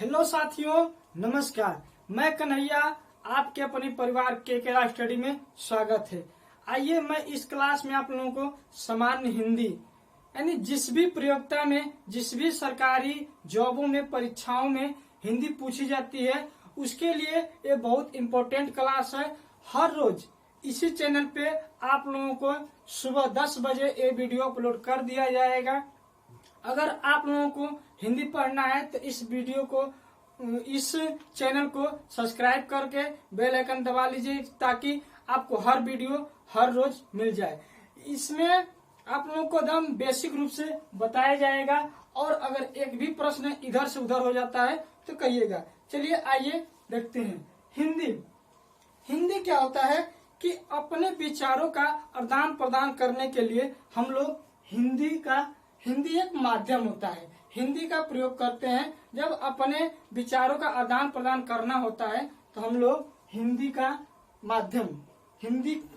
Hello साथियों, नमस्कार। मैं कन्हैया, आपके अपने परिवार के स्टडी में स्वागत है। आइए मैं इस क्लास में आप लोगों को सामान्य हिंदी यानी जिस भी प्रयोगिता में, जिस भी सरकारी जॉबों में, परीक्षाओं में हिंदी पूछी जाती है, उसके लिए ये बहुत इम्पोर्टेंट क्लास है। हर रोज इसी चैनल पे आप लोगों को सुबह 10 बजे ये वीडियो अपलोड कर दिया जाएगा। अगर आप लोगों को हिंदी पढ़ना है तो इस वीडियो को, इस चैनल को सब्सक्राइब करके बेल आइकन दबा लीजिए ताकि आपको हर वीडियो हर रोज मिल जाए। इसमें आप लोगों को एकदम बेसिक रूप से बताया जाएगा और अगर एक भी प्रश्न इधर से उधर हो जाता है तो कहिएगा। चलिए आइए देखते हैं। हिंदी क्या होता है कि अपने विचारों का आदान प्रदान करने के लिए हम लोग हिंदी एक माध्यम होता है। हिंदी का प्रयोग करते हैं जब अपने विचारों का आदान प्रदान करना होता है तो हम लोग हिंदी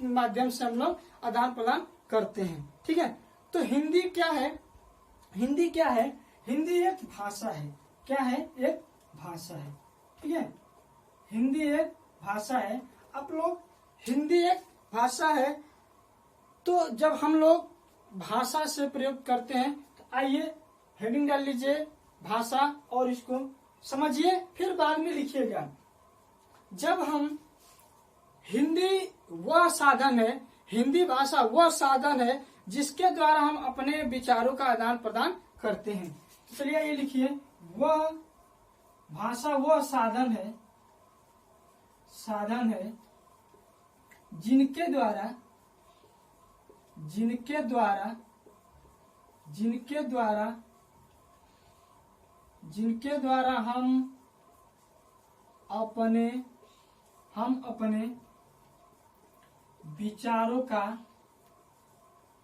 माध्यम से हम लोग आदान प्रदान करते हैं। ठीक है, तो हिंदी क्या है? हिंदी एक भाषा है। क्या है? एक भाषा है। ठीक है, हिंदी एक भाषा है। आप लोग, हिंदी एक भाषा है तो जब हम लोग भाषा से प्रयोग करते हैं तो आइए हेडिंग डाल लीजिए भाषा और इसको समझिए, फिर बाद में लिखिएगा। जब हम हिंदी वह साधन है, हिंदी भाषा वह साधन है जिसके द्वारा हम अपने विचारों का आदान प्रदान करते हैं। तो चलिए ये लिखिए, वह भाषा वह साधन है जिनके द्वारा हम अपने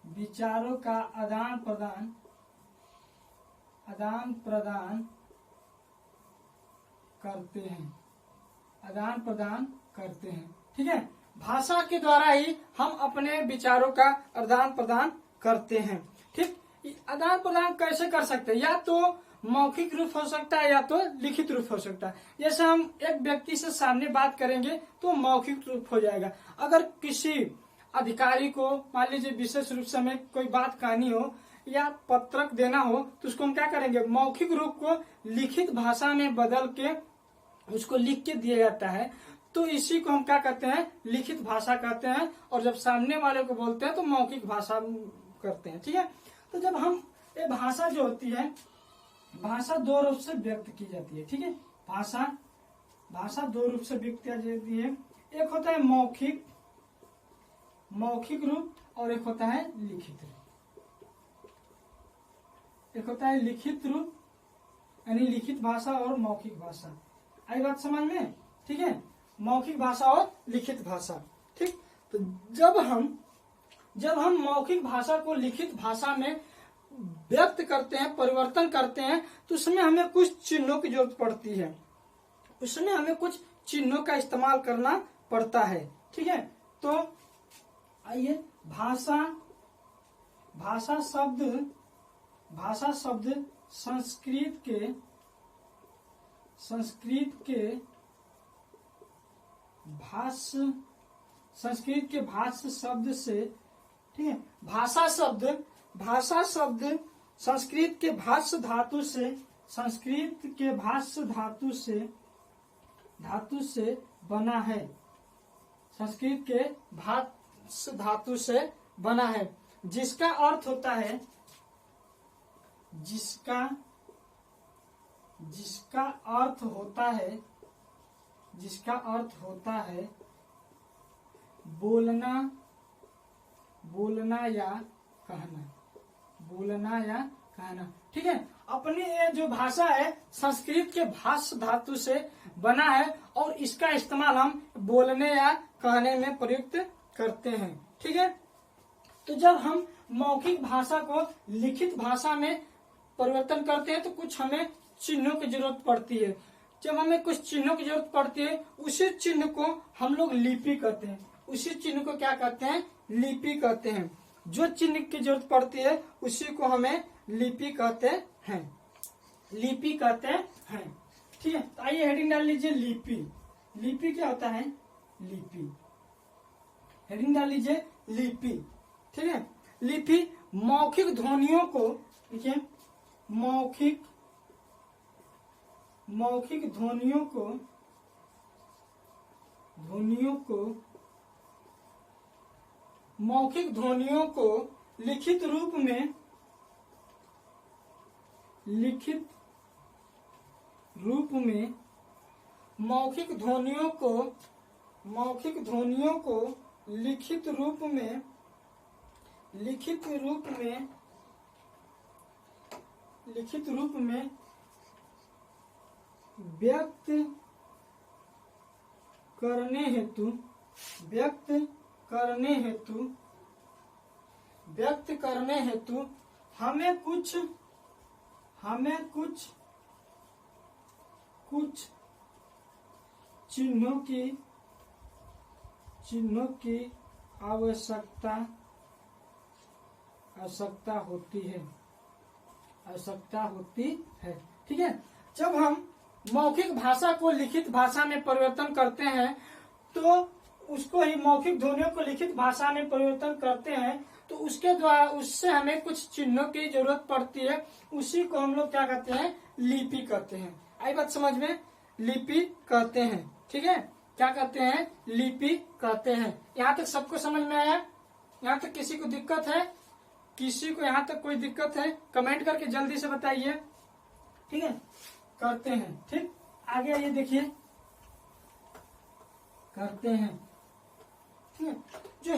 विचारों का आदान प्रदान करते हैं। ठीक है, भाषा के द्वारा ही हम अपने विचारों का आदान प्रदान करते हैं। ठीक, आदान प्रदान कैसे कर सकते हैं? या तो मौखिक रूप हो सकता है या तो लिखित रूप हो सकता है। जैसे हम एक व्यक्ति से सामने बात करेंगे तो मौखिक रूप हो जाएगा। अगर किसी अधिकारी को मान लीजिए विशेष रूप से हमें कोई बात कहनी हो या पत्रक देना हो तो उसको हम क्या करेंगे? मौखिक रूप को लिखित भाषा में बदल के उसको लिख के दिया जाता है, तो इसी को हम क्या कहते हैं? लिखित भाषा कहते हैं। और जब सामने वाले को बोलते हैं तो मौखिक भाषा करते हैं। ठीक है, तो जब हम ये भाषा जो होती है, भाषा दो रूप से व्यक्त की जाती है। ठीक है, भाषा दो रूप से व्यक्त की जाती है। एक होता है मौखिक रूप और एक होता है लिखित रूप। यानी लिखित भाषा और मौखिक भाषा। आई बात समझ में? ठीक है, मौखिक भाषा और लिखित भाषा। ठीक, तो जब हम मौखिक भाषा को लिखित भाषा में व्यक्त करते हैं, परिवर्तन करते हैं, तो उसमें हमें कुछ चिन्हों की जरूरत पड़ती है। उसमें हमें कुछ चिन्हों का इस्तेमाल करना पड़ता है। ठीक है, तो आइए भाषा शब्द संस्कृत के भाष्य शब्द से, ठीक है, भाषा शब्द संस्कृत के भाष्य धातु से बना है। संस्कृत के भाष्य धातु से बना है, जिसका अर्थ होता है बोलना या कहना। ठीक है, अपनी ये जो भाषा है संस्कृत के भाष्य धातु से बना है और इसका इस्तेमाल हम बोलने या कहने में प्रयुक्त करते हैं। ठीक है, तो जब हम मौखिक भाषा को लिखित भाषा में परिवर्तन करते हैं तो कुछ हमें चिन्हों की जरूरत पड़ती है। जब हमें कुछ चिन्हों की जरूरत पड़ती है, उसी चिन्ह को हम लोग लिपि कहते हैं। उसी चिन्ह को क्या कहते हैं? लिपि कहते हैं। जो चिन्ह की जरूरत पड़ती है उसी को हमें लिपि कहते हैं। ठीक है, तो आइए हेडिंग डाल लीजिए लिपि। लिपि क्या होता है? लिपि। हेडिंग डाल लीजिए लिपि। ठीक है, लिपि मौखिक ध्वनियों को, देखिए मौखिक ध्वनियों को मौखिक ध्वनियों को लिखित रूप में मौखिक ध्वनियों को लिखित रूप में व्यक्त करने हेतु हमें कुछ चिन्हों की आवश्यकता होती है। ठीक है, जब हम मौखिक भाषा को लिखित भाषा में परिवर्तन करते हैं तो उसको ही मौखिक ध्वनियों को लिखित भाषा में परिवर्तन करते हैं तो उसके द्वारा उससे हमें कुछ चिन्हों की जरूरत पड़ती है। उसी को हम लोग क्या कहते हैं? लिपि कहते हैं। आई बात समझ में? लिपि कहते हैं। ठीक है, क्या कहते हैं? लिपि कहते हैं। यहाँ तक सबको समझ में आया? यहाँ तक किसी को दिक्कत है? किसी को यहाँ तक कोई दिक्कत है? कमेंट करके जल्दी से बताइए। ठीक है, करते हैं। ठीक, आगे आइए देखिए, करते हैं। ठीक है, जो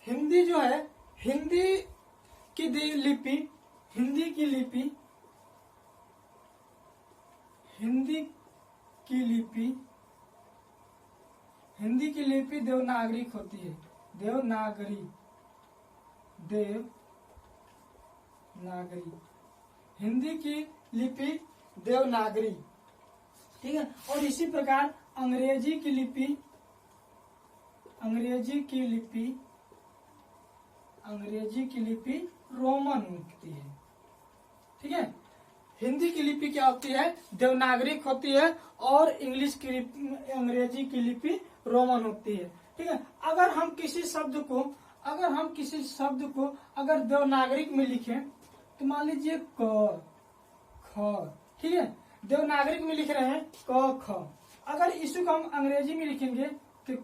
हिंदी जो है, हिंदी की लिपि देवनागरिक होती है। देवनागरी। हिंदी की लिपि देवनागरी। ठीक है, और इसी प्रकार अंग्रेजी की लिपि रोमन होती है। ठीक है, हिंदी की लिपि क्या होती है? देवनागरिक होती है और अंग्रेजी की लिपि रोमन होती है। ठीक है, अगर हम किसी शब्द को अगर देवनागरिक में लिखें तो मान लीजिए क ख। ठीक है, देवनागरिक में लिख रहे हैं क ख। अगर इसी को हम अंग्रेजी में लिखेंगे तो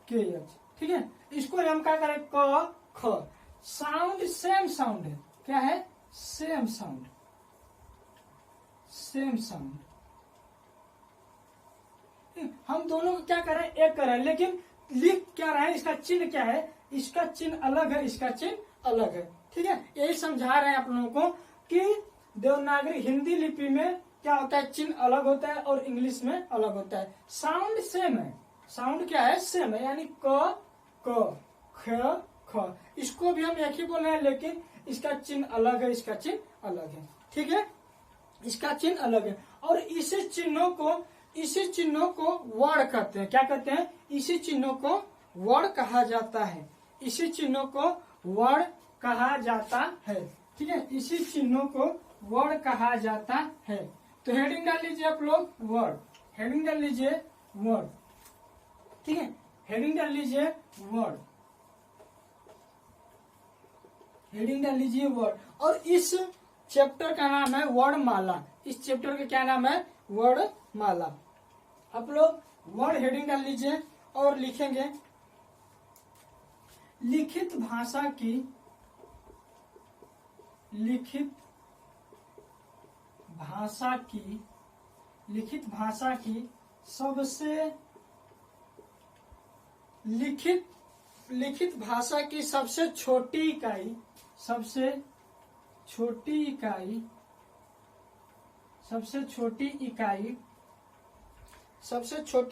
के एच। ठीक है, इसको हम क्या करें? क ख। साउंड सेम साउंड है। क्या है? Same sound. हम दोनों को क्या करें? एक करें, लेकिन लिख क्या रहे हैं? इसका चिन्ह क्या है? इसका चिन्ह अलग है, इसका चिन्ह अलग है। ठीक है, यही समझा रहे हैं आप लोगों को कि देवनागरी हिंदी लिपि में क्या होता है? चिन्ह अलग होता है और इंग्लिश में अलग होता है। साउंड सेम है। साउंड क्या है? सेम है, यानी क ख ख। इसको भी हम एक ही बोल रहे हैं, लेकिन इसका चिन्ह अलग है, इसका चिन्ह अलग है। ठीक है, इसका चिन्ह अलग है। और इसी चिन्हों को वर्ड कहते हैं। क्या कहते हैं? इसी चिन्हों को वर्ड कहा जाता है। इसी चिन्हों को वर्ड कहा जाता है। ठीक है, इसी चिन्हों को वर्ड कहा जाता है। तो हेडिंग डाल लीजिए आप लोग वर्ड। हेडिंग डाल लीजिए वर्ड। ठीक है, हेडिंग डाल लीजिए वर्ड। हेडिंग डाल लीजिए वर्ड। और इस चैप्टर का नाम है वर्णमाला। इस चैप्टर का क्या नाम है? वर्णमाला। आप लोग वर्ड हेडिंग डाल लीजिए और लिखेंगे लिखित भाषा की सबसे लिखित भाषा की सबसे छोटी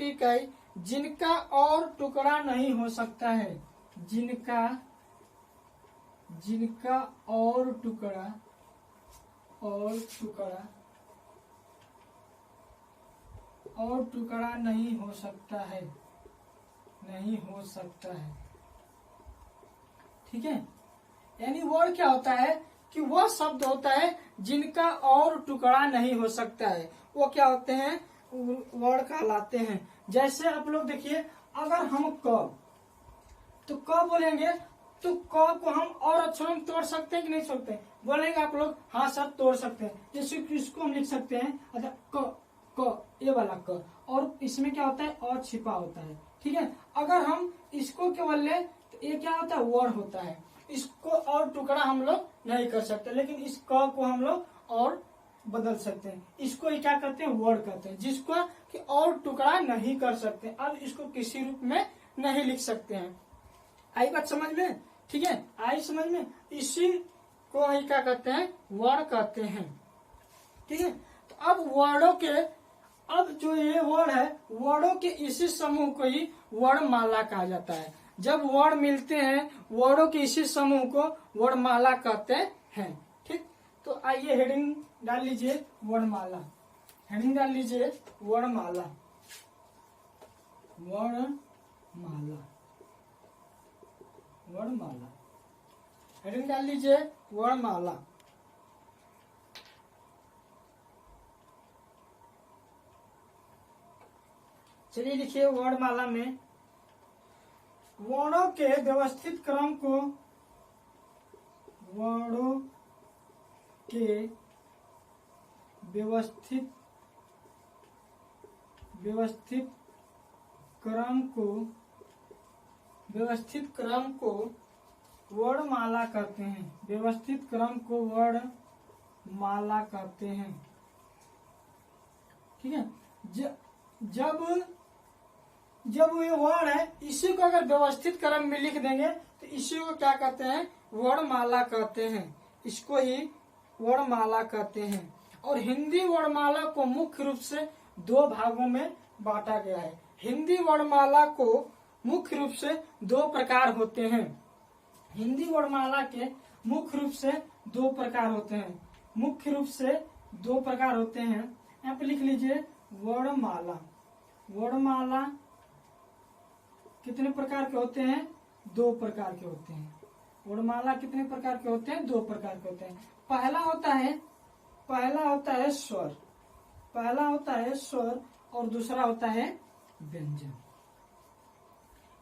इकाई जिनका और टुकड़ा नहीं हो सकता है। जिनका और टुकड़ा नहीं हो सकता है। ठीक है, यानी वर्ड क्या होता है कि वह शब्द होता है जिनका और टुकड़ा नहीं हो सकता है, वो क्या होते हैं, वर्ण कहलाते हैं। जैसे आप लोग देखिए, अगर हम क तो क बोलेंगे तो क को हम और अक्षरों में तोड़ सकते हैं कि नहीं सकते, बोलेंगे आप लोग हाँ सर तोड़ सकते हैं। जैसे कि इसको हम लिख सकते हैं, अच्छा क क ये वाला क, और इसमें क्या होता है और छिपा होता है, ठीक है। अगर हम इसको केवल ले तो ये क्या होता है, वर्ण होता है। इसको और टुकड़ा हम लोग नहीं कर सकते, लेकिन इस क को हम लोग और बदल सकते हैं। इसको ये क्या करते हैं, वर्ण कहते हैं, जिसको कि और टुकड़ा नहीं कर सकते। अब इसको किसी रूप में नहीं लिख सकते हैं। आई बात समझ में, ठीक है, आई समझ में। इसी को ही क्या कहते हैं, वर्ण कहते हैं, ठीक है। तो अब वर्णों के, अब जो ये वर्ण है, वर्णों के इसी समूह को ही वर्णमाला कहा जाता है। जब वर्ण मिलते हैं, वर्णों के इसी समूह को वर्णमाला कहते हैं, ठीक। तो आइए हेडिंग डाल लीजिए, वर्णमाला। हेडिंग डाल लीजिए, वर्णमाला। वर्णमाला, वर्णमाला, हेडिंग डाल लीजिए, वर्णमाला। चलिए लिखिए, वर्णमाला में वर्णों के व्यवस्थित क्रम को, वर्णों के व्यवस्थित क्रम को वर्णमाला कहते हैं। व्यवस्थित क्रम को वर्णमाला कहते हैं, ठीक है। जब ये वर्ण है, इसी को अगर व्यवस्थित क्रम में लिख देंगे तो इसी को क्या कहते हैं, वर्णमाला कहते हैं। इसको ही वर्णमाला कहते हैं। और हिंदी वर्णमाला को मुख्य रूप से दो भागों में बांटा गया है। हिंदी वर्णमाला को मुख्य रूप से दो प्रकार होते हैं। हिंदी वर्णमाला के मुख्य रूप से दो प्रकार होते हैं। मुख्य रूप से दो प्रकार होते हैं। यहाँ पे लिख लीजिए, वर्णमाला। वर्णमाला कितने प्रकार के होते हैं, दो प्रकार के होते हैं। वर्णमाला कितने प्रकार के होते हैं, दो प्रकार के होते हैं। पहला होता है स्वर। पहला होता है स्वर और दूसरा होता है व्यंजन।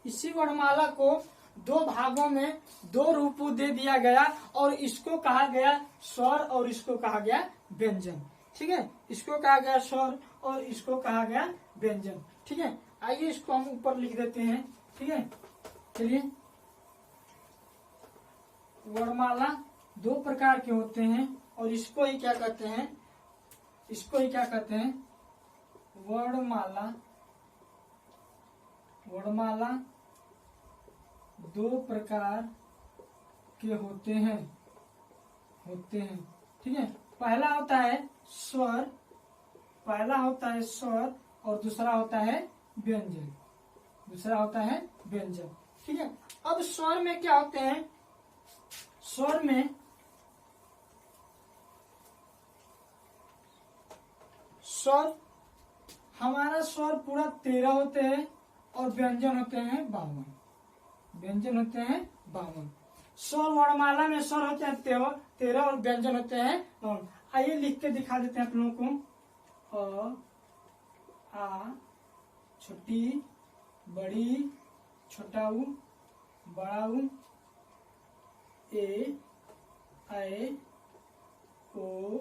इसी वर्णमाला को दो भागों में दो रूपों दे दिया गया और इसको कहा गया स्वर और इसको कहा गया व्यंजन, ठीक है। इसको कहा गया स्वर और इसको कहा गया व्यंजन, ठीक है। आइए इसको हम ऊपर लिख देते हैं, ठीक है। चलिए, वर्णमाला दो प्रकार के होते हैं और इसको ही क्या कहते हैं, इसको ही क्या कहते हैं, वर्णमाला। वर्णमाला दो प्रकार के होते हैं, ठीक है। पहला होता है स्वर, पहला होता है स्वर और दूसरा होता है व्यंजन, दूसरा होता है व्यंजन, ठीक है। अब स्वर में क्या होते हैं, स्वर में स्वर, हमारा स्वर पूरा 13 होते हैं और व्यंजन होते हैं 52। व्यंजन होते हैं 52। स्वर वर्णमाला में स्वर होते हैं 13 और व्यंजन होते हैं 52। आइए लिख के दिखा देते हैं आप लोगों को। अ, आ, छोटी, बड़ी, छोटा ऊ, बड़ा ऊ, ए, ऐ, ओ,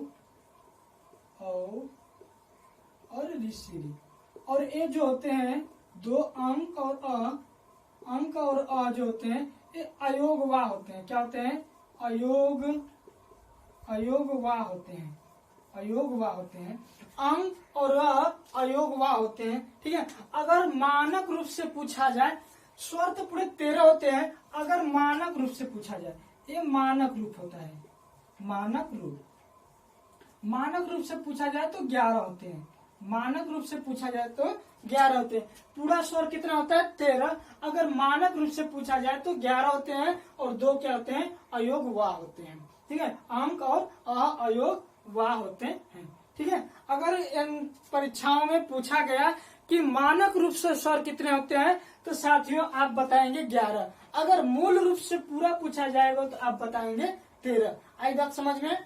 औ और ऋषि। और ये जो होते हैं दो अंक और अ जो होते हैं ये अयोगवा होते हैं। क्या होते हैं, अयोगवा होते हैं, अयोगवा होते हैं। अंक और अयोगवा होते हैं, ठीक है। अगर मानक रूप से पूछा जाए, स्वर तो पूरे 13 होते हैं, अगर मानक रूप से पूछा जाए, ये मानक रूप होता है, मानक रूप। मानक रूप से पूछा जाए तो 11 होते हैं, मानक रूप से पूछा जाए तो 11 होते हैं। पूरा स्वर कितना होता है, 13। अगर मानक रूप से पूछा जाए तो 11 होते हैं और दो क्या होते हैं, अयोग वा होते हैं, ठीक है। अंक और अयोग वा होते हैं, ठीक है। अगर इन परीक्षाओं में पूछा गया कि मानक रूप से स्वर कितने होते हैं तो साथियों आप बताएंगे 11। अगर मूल रूप से पूरा पूछा जाएगा तो आप बताएंगे 13। आई बात समझ में?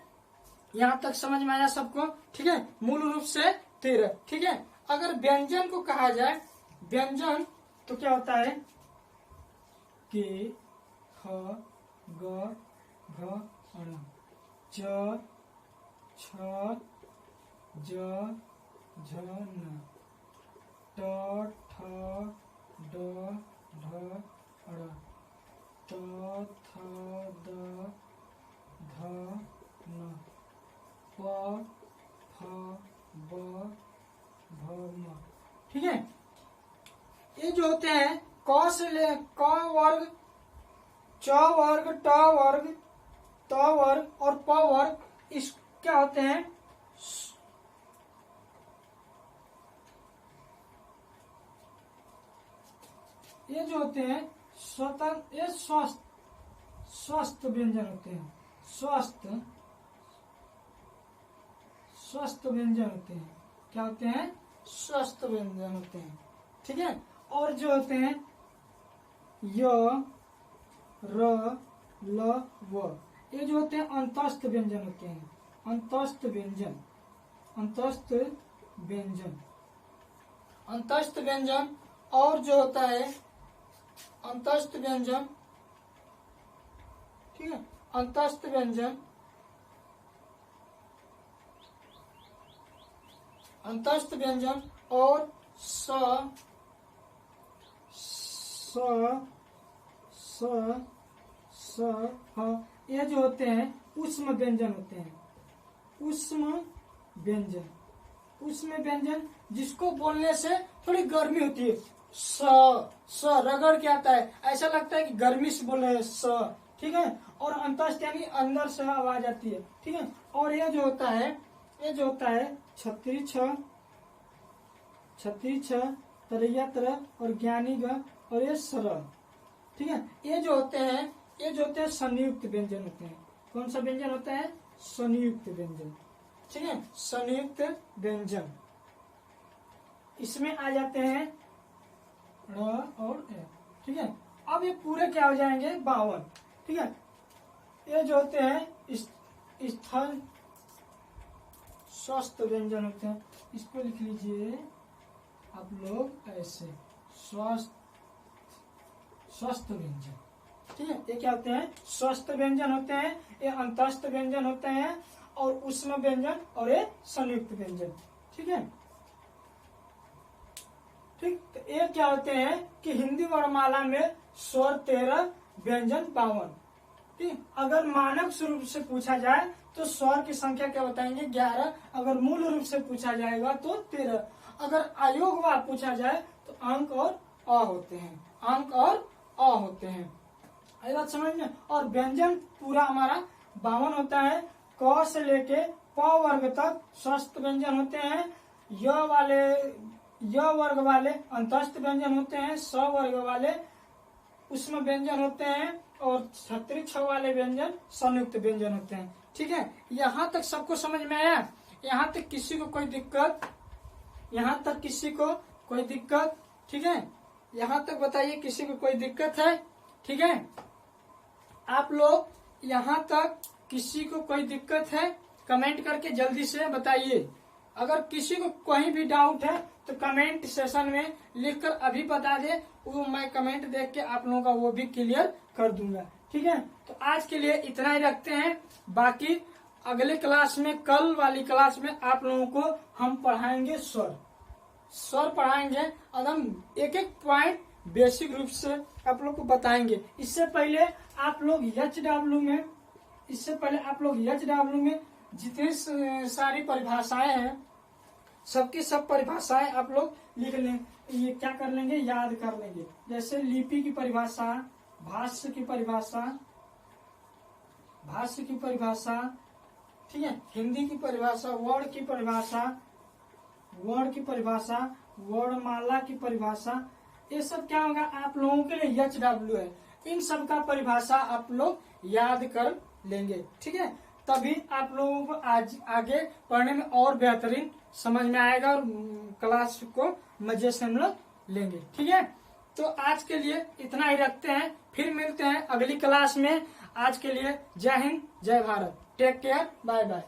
यहाँ तक समझ में आया सबको? ठीक है, मूल रूप से 13। ठीक है, अगर व्यंजन को कहा जाए व्यंजन तो क्या होता है कि ख ग घ ङ च छ ज झ न ट ठ ड ढ ळ त थ द ध न प फ ब भ म। ठीक है, ये जो होते हैं क से ले क वर्ग, च वर्ग, ट वर्ग, त वर्ग और प वर्ग, इस क्या होते हैं ये जो होते हैं स्वतंत्र, ये स्वस्थ व्यंजन होते हैं, स्वस्थ व्यंजन होते हैं। क्या होते हैं? स्वस्थ व्यंजन होते हैं। ठीक है, और जो होते हैं य र ल व, ये जो होते हैं अंतस्थ व्यंजन होते हैं, अंतस्थ व्यंजन, अंतस्थ व्यंजन, अंतस्थ व्यंजन। और जो होता है अंतस्थ व्यंजन, ठीक है, अंतस्थ व्यंजन, अंतस्थ व्यंजन और स ह, ये जो होते हैं ऊष्म व्यंजन होते हैं, ऊष्म व्यंजन, ऊष्म व्यंजन जिसको बोलने से थोड़ी गर्मी होती है, स रगड़ के आता है, ऐसा लगता है कि गर्मी से बोल रहे हैं स। ठीक है, और अंतस्थ यानी अंदर से आवाज आती है। ठीक है, और ये जो होता है, ये जो होता है छतरी छ, छतरी छ, तरैया तरह और ज्ञानी ग और ये सरल। ठीक है, ये जो होते हैं, ये जो होते हैं संयुक्त व्यंजन होते हैं। कौन सा व्यंजन होता है? संयुक्त व्यंजन। ठीक है, संयुक्त व्यंजन, इसमें आ जाते हैं र और ए। ठीक है, अब ये पूरे क्या हो जाएंगे? 52। ठीक है, ये जो होते हैं स्थल स्वस्थ व्यंजन होते हैं, इसको लिख लीजिए आप लोग ऐसे, स्वस्थ व्यंजन। ठीक है, ये क्या होते हैं? स्वस्थ व्यंजन होते हैं, ये अंतस्थ व्यंजन होते हैं और ऊष्म व्यंजन और ये संयुक्त व्यंजन। ठीक है, ठीक, तो ये क्या होते हैं कि हिंदी वर्णमाला में स्वर 13, व्यंजन 52। ठीक, अगर मानक स्वरूप से पूछा जाए तो स्वर की संख्या क्या बताएंगे? 11। अगर मूल रूप से पूछा जाएगा तो 13। अगर अयोगवार पूछा जाए तो अंक और अ होते हैं, अंक और अ होते हैं। आई बात समझ में? और व्यंजन पूरा हमारा 52 होता है। क से लेके प वर्ग तक स्वस्थ व्यंजन होते हैं, य वर्ग वाले अंतस्थ व्यंजन होते हैं, स वर्ग वाले ऊष्म व्यंजन होते हैं और छतरी छ वाले व्यंजन संयुक्त व्यंजन होते हैं। ठीक है, यहाँ तक सबको समझ में आया? यहाँ तक किसी को कोई दिक्कत? यहाँ तक किसी को कोई दिक्कत? ठीक है, यहाँ तक बताइए किसी को कोई दिक्कत है? ठीक है, आप लोग यहाँ तक किसी को कोई दिक्कत है? कमेंट करके जल्दी से बताइए। अगर किसी को कहीं भी डाउट है तो कमेंट सेशन में लिखकर अभी बता दे, वो मैं कमेंट देख के आप लोगों का वो भी क्लियर कर दूंगा। ठीक है, तो आज के लिए इतना ही रखते हैं। बाकी अगले क्लास में, कल वाली क्लास में आप लोगों को हम पढ़ाएंगे स्वर पढ़ाएंगे, एकदम एक एक पॉइंट बेसिक रूप से आप लोग को बताएंगे। इससे पहले आप लोग HW में जितनी सारी परिभाषाएं हैं, सबकी सब परिभाषाएं आप लोग लिख लें, ये क्या कर लेंगे? याद कर लेंगे। जैसे लिपि की परिभाषा, भाष्य की परिभाषा, ठीक है, हिंदी की परिभाषा, वर्ड की परिभाषा, वर्णमाला की परिभाषा, ये सब क्या होगा? आप लोगों के लिए HW है। इन सब का परिभाषा आप लोग याद कर लेंगे। ठीक है, तभी आप लोगों को आज आगे पढ़ने में और बेहतरीन समझ में आएगा और क्लास को मजे से हम लोग लेंगे। ठीक है, तो आज के लिए इतना ही रखते हैं, फिर मिलते हैं अगली क्लास में। आज के लिए जय हिंद, जय Bharat. Take care, bye bye.